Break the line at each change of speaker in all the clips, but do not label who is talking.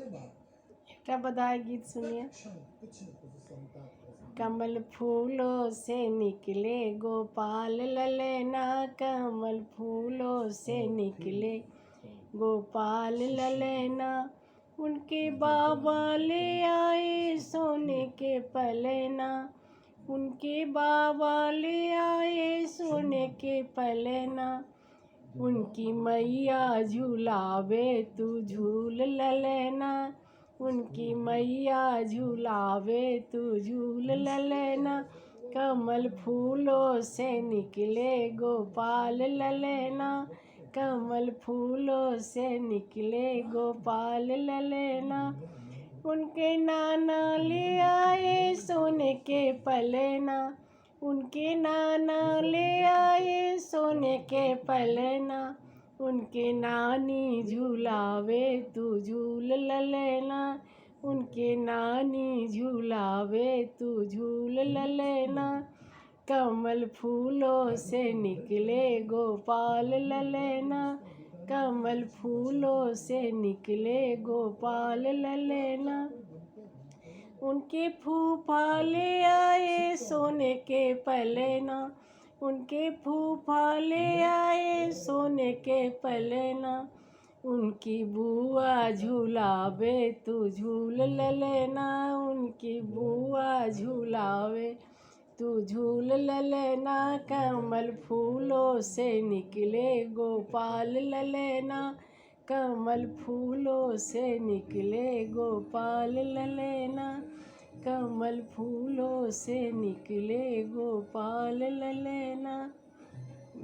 क्या बताया गीत सुनिए। कमल फूलों से निकले गोपाल ललना, कमल फूलों से निकले गोपाल ललना। उनके बाबा ले आए सोने के पलना, उनके बाबा ले आए सोने के पलना। उनकी मैया झूलावे तू झूल ललना, उनकी मैया झूलावे तू झूल ललना। कमल फूलों से निकले गोपाल ललना, कमल फूलों से निकले गोपाल ललना। उनके नाना ले आए सोने के पलना, उनके नाना ले आए सोने के पलना। उनके नानी झूलावे तू झूल ललना, उनके नानी झूलावे तू झूल ललना। कमल फूलों से निकले गोपाल ललना, कमल फूलों से निकले गोपाल ललना। उनके फूफा ले आए सोने के पलना, उनके फूफा ले आए सोने के पलना। उनकी बुआ झूलावे तू झूल ललना, उनकी बुआ झूलावे तू झूल ललना। कमल फूलों से निकले गोपाल ललना, कमल फूलों से निकले गोपाल ललना, कमल फूलों से निकले गोपाल ललना।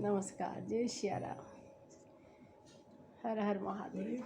नमस्कार। जय श्री राम। हर हर महादेव।